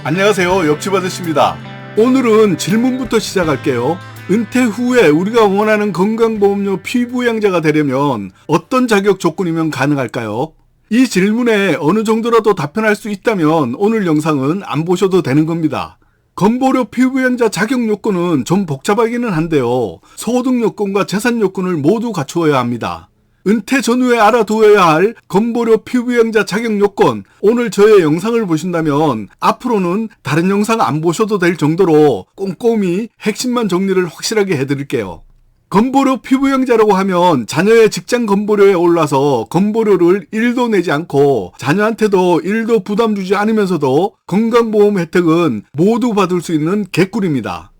안녕하세요. 옆집 아저씨입니다. 오늘은 질문부터 시작할게요. 은퇴 후에 우리가 원하는 건강보험료 피부양자가 되려면 어떤 자격 조건이면 가능할까요? 이 질문에 어느 정도라도 답변할 수 있다면 오늘 영상은 안 보셔도 되는 겁니다. 건보료 피부양자 자격 요건은 좀 복잡하기는 한데요. 소득 요건과 재산 요건을 모두 갖추어야 합니다. 은퇴 전후에 알아두어야 할 건보료 피부양자 자격 요건, 오늘 저의 영상을 보신다면 앞으로는 다른 영상 안 보셔도 될 정도로 꼼꼼히 핵심만 정리를 확실하게 해드릴게요. 건보료 피부양자라고 하면 자녀의 직장 건보료에 올라서 건보료를 1도 내지 않고 자녀한테도 1도 부담 주지 않으면서도 건강보험 혜택은 모두 받을 수 있는 개꿀입니다.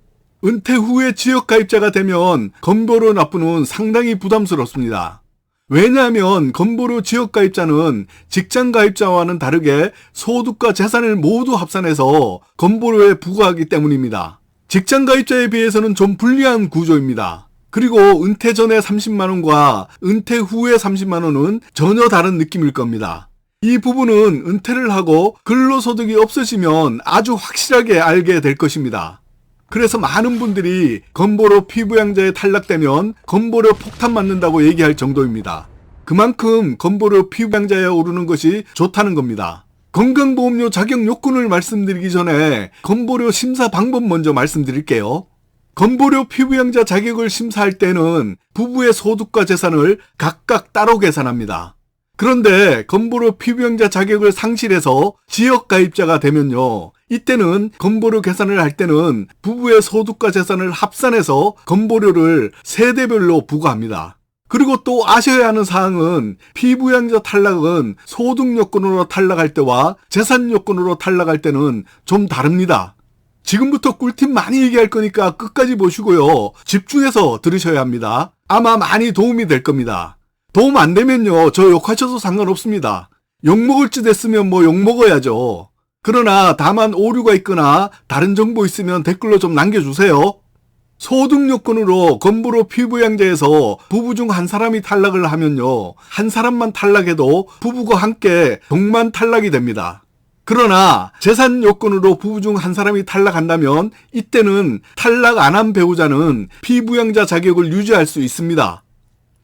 은퇴 후에 지역가입자가 되면 건보료 납부는 상당히 부담스럽습니다. 왜냐하면 건보료 지역가입자는 직장가입자와는 다르게 소득과 재산을 모두 합산해서 건보료에 부과하기 때문입니다. 직장가입자에 비해서는 좀 불리한 구조입니다. 그리고 은퇴 전에 30만원과 은퇴 후에 30만원은 전혀 다른 느낌일 겁니다. 이 부분은 은퇴를 하고 근로소득이 없으시면 아주 확실하게 알게 될 것입니다. 그래서 많은 분들이 건보료 피부양자에 탈락되면 건보료 폭탄 맞는다고 얘기할 정도입니다. 그만큼 건보료 피부양자에 오르는 것이 좋다는 겁니다. 건강보험료 자격 요건을 말씀드리기 전에 건보료 심사 방법 먼저 말씀드릴게요. 건보료 피부양자 자격을 심사할 때는 부부의 소득과 재산을 각각 따로 계산합니다. 그런데 건보료 피부양자 자격을 상실해서 지역가입자가 되면요, 이때는 건보료 계산을 할 때는 부부의 소득과 재산을 합산해서 건보료를 세대별로 부과합니다. 그리고 또 아셔야 하는 사항은 피부양자 탈락은 소득 요건으로 탈락할 때와 재산 요건으로 탈락할 때는 좀 다릅니다. 지금부터 꿀팁 많이 얘기할 거니까 끝까지 보시고요, 집중해서 들으셔야 합니다. 아마 많이 도움이 될 겁니다. 도움 안 되면요, 저 욕하셔도 상관없습니다. 욕먹을 짓 했으면 뭐 욕먹어야죠. 그러나 다만 오류가 있거나 다른 정보 있으면 댓글로 좀 남겨주세요. 소득 요건으로 건보료 피부양자에서 부부 중 한 사람이 탈락을 하면요, 한 사람만 탈락해도 부부가 함께 동반 탈락이 됩니다. 그러나 재산 요건으로 부부 중 한 사람이 탈락한다면 이때는 탈락 안 한 배우자는 피부양자 자격을 유지할 수 있습니다.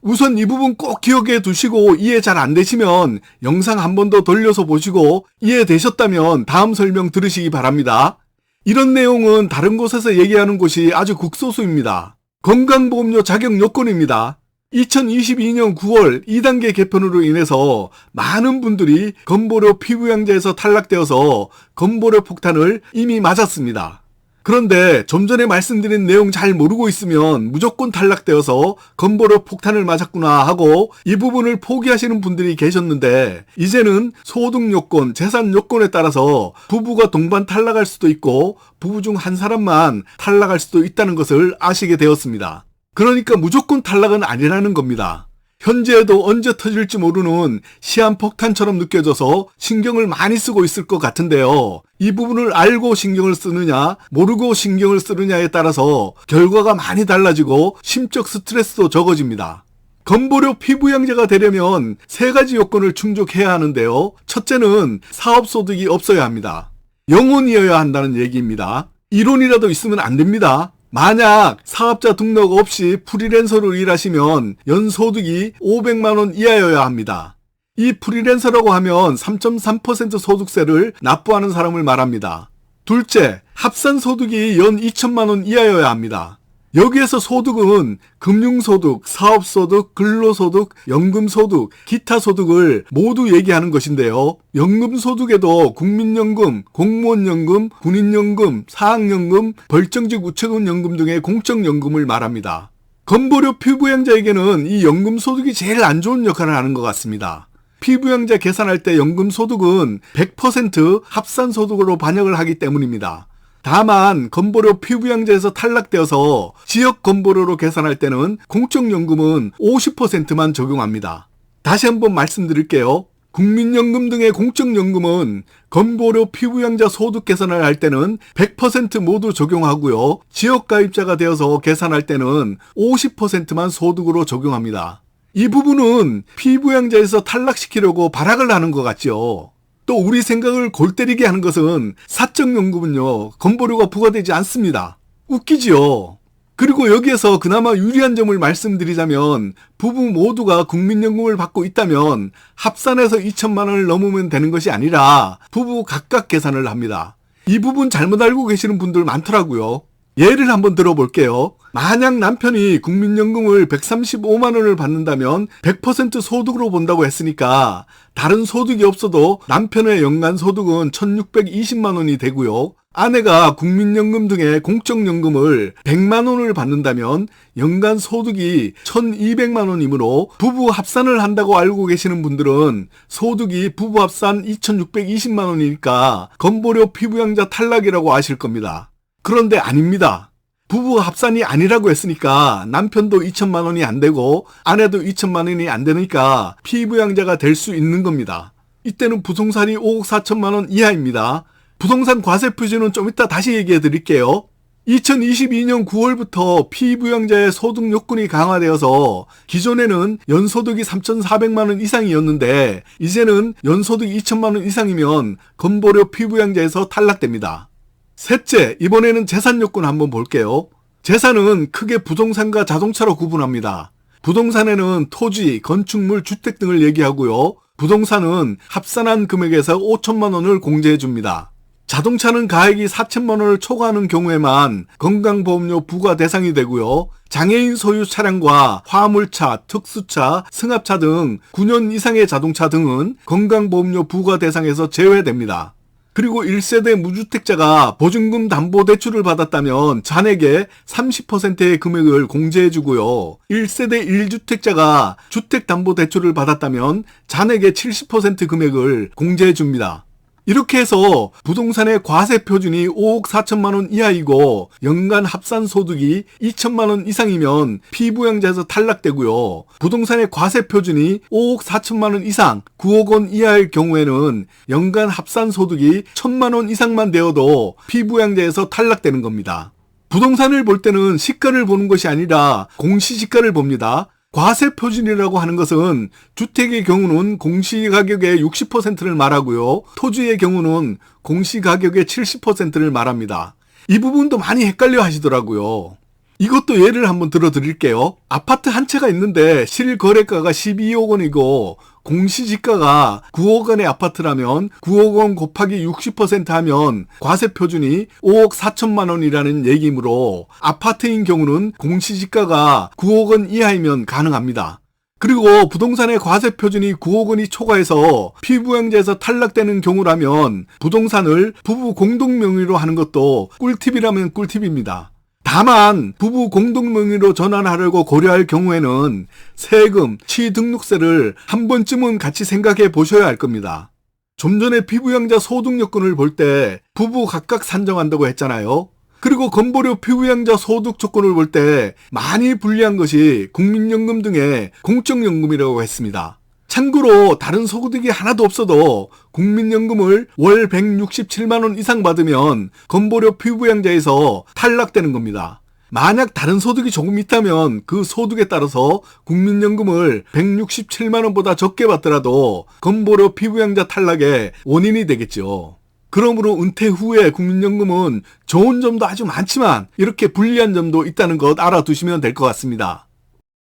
우선 이 부분 꼭 기억해 두시고 이해 잘 안 되시면 영상 한 번 더 돌려서 보시고 이해되셨다면 다음 설명 들으시기 바랍니다. 이런 내용은 다른 곳에서 얘기하는 곳이 아주 극소수입니다. 건강보험료 자격 요건입니다. 2022년 9월 2단계 개편으로 인해서 많은 분들이 건보료 피부양자에서 탈락되어서 건보료 폭탄을 이미 맞았습니다. 그런데 좀 전에 말씀드린 내용 잘 모르고 있으면 무조건 탈락되어서 건보료 폭탄을 맞았구나 하고 이 부분을 포기하시는 분들이 계셨는데, 이제는 소득 요건, 재산 요건에 따라서 부부가 동반 탈락할 수도 있고 부부 중 한 사람만 탈락할 수도 있다는 것을 아시게 되었습니다. 그러니까 무조건 탈락은 아니라는 겁니다. 현재에도 언제 터질지 모르는 시한폭탄처럼 느껴져서 신경을 많이 쓰고 있을 것 같은데요. 이 부분을 알고 신경을 쓰느냐, 모르고 신경을 쓰느냐에 따라서 결과가 많이 달라지고 심적 스트레스도 적어집니다. 건보료 피부양자가 되려면 3가지 요건을 충족해야 하는데요. 첫째는 사업소득이 없어야 합니다. 영혼이어야 한다는 얘기입니다. 이론이라도 있으면 안 됩니다. 만약 사업자 등록 없이 프리랜서로 일하시면 연소득이 500만원 이하여야 합니다. 이 프리랜서라고 하면 3.3% 소득세를 납부하는 사람을 말합니다. 둘째, 합산소득이 연 2천만원 이하여야 합니다. 여기에서 소득은 금융소득, 사업소득, 근로소득, 연금소득, 기타소득을 모두 얘기하는 것인데요. 연금소득에도 국민연금, 공무원연금, 군인연금, 사학연금, 벌정직 우체국연금 등의 공적연금을 말합니다. 건보료 피부양자에게는 이 연금소득이 제일 안 좋은 역할을 하는 것 같습니다. 피부양자 계산할 때 연금소득은 100% 합산소득으로 반영을 하기 때문입니다. 다만 건보료 피부양자에서 탈락되어서 지역 건보료로 계산할 때는 공적연금은 50%만 적용합니다. 다시 한번 말씀드릴게요. 국민연금 등의 공적연금은 건보료 피부양자 소득 계산을 할 때는 100% 모두 적용하고요, 지역가입자가 되어서 계산할 때는 50%만 소득으로 적용합니다. 이 부분은 피부양자에서 탈락시키려고 발악을 하는 것 같죠. 또 우리 생각을 골 때리게 하는 것은 사적연금은요, 건보료가 부과되지 않습니다. 웃기지요? 그리고 여기에서 그나마 유리한 점을 말씀드리자면 부부 모두가 국민연금을 받고 있다면 합산해서 2천만 원을 넘으면 되는 것이 아니라 부부 각각 계산을 합니다. 이 부분 잘못 알고 계시는 분들 많더라고요. 예를 한번 들어볼게요. 만약 남편이 국민연금을 135만 원을 받는다면 100% 소득으로 본다고 했으니까 다른 소득이 없어도 남편의 연간 소득은 1620만 원이 되고요. 아내가 국민연금 등의 공적연금을 100만 원을 받는다면 연간 소득이 1200만 원이므로 부부 합산을 한다고 알고 계시는 분들은 소득이 부부 합산 2620만 원이니까 건보료 피부양자 탈락이라고 아실 겁니다. 그런데 아닙니다. 부부 합산이 아니라고 했으니까 남편도 2천만 원이 안 되고 아내도 2천만 원이 안 되니까 피부양자가 될 수 있는 겁니다. 이때는 부동산이 5억 4천만 원 이하입니다. 부동산 과세 표준은 좀 이따 다시 얘기해 드릴게요. 2022년 9월부터 피부양자의 소득 요건이 강화되어서 기존에는 연소득이 3,400만 원 이상이었는데 이제는 연소득이 2천만 원 이상이면 건보료 피부양자에서 탈락됩니다. 셋째, 이번에는 재산 요건 한번 볼게요. 재산은 크게 부동산과 자동차로 구분합니다. 부동산에는 토지, 건축물, 주택 등을 얘기하고요. 부동산은 합산한 금액에서 5천만 원을 공제해 줍니다. 자동차는 가액이 4천만 원을 초과하는 경우에만 건강보험료 부과 대상이 되고요. 장애인 소유 차량과 화물차, 특수차, 승합차 등 9년 이상의 자동차 등은 건강보험료 부과 대상에서 제외됩니다. 그리고 1세대 무주택자가 보증금 담보대출을 받았다면 잔액의 30%의 금액을 공제해주고요. 1세대 1주택자가 주택담보대출을 받았다면 잔액의 70% 금액을 공제해줍니다. 이렇게 해서 부동산의 과세 표준이 5억 4천만 원 이하이고 연간 합산 소득이 2천만 원 이상이면 피부양자에서 탈락되고요. 부동산의 과세 표준이 5억 4천만 원 이상, 9억 원 이하일 경우에는 연간 합산 소득이 1천만 원 이상만 되어도 피부양자에서 탈락되는 겁니다. 부동산을 볼 때는 시가를 보는 것이 아니라 공시지가를 봅니다. 과세 표준이라고 하는 것은 주택의 경우는 공시가격의 60%를 말하고요. 토지의 경우는 공시가격의 70%를 말합니다. 이 부분도 많이 헷갈려 하시더라고요. 이것도 예를 한번 들어드릴게요. 아파트 한 채가 있는데 실거래가가 12억 원이고 공시지가가 9억 원의 아파트라면 9억 원 곱하기 60% 하면 과세 표준이 5억 4천만 원이라는 얘기이므로 아파트인 경우는 공시지가가 9억 원 이하이면 가능합니다. 그리고 부동산의 과세 표준이 9억 원이 초과해서 피부양자에서 탈락되는 경우라면 부동산을 부부 공동명의로 하는 것도 꿀팁이라면 꿀팁입니다. 다만 부부 공동명의로 전환하려고 고려할 경우에는 세금, 취등록세를 한 번쯤은 같이 생각해 보셔야 할 겁니다. 좀 전에 피부양자 소득 요건을 볼 때 부부 각각 산정한다고 했잖아요. 그리고 건보료 피부양자 소득 조건을 볼 때 많이 불리한 것이 국민연금 등의 공적연금이라고 했습니다. 참고로 다른 소득이 하나도 없어도 국민연금을 월 167만 원 이상 받으면 건보료 피부양자에서 탈락되는 겁니다. 만약 다른 소득이 조금 있다면 그 소득에 따라서 국민연금을 167만 원보다 적게 받더라도 건보료 피부양자 탈락의 원인이 되겠죠. 그러므로 은퇴 후에 국민연금은 좋은 점도 아주 많지만 이렇게 불리한 점도 있다는 것 알아두시면 될 것 같습니다.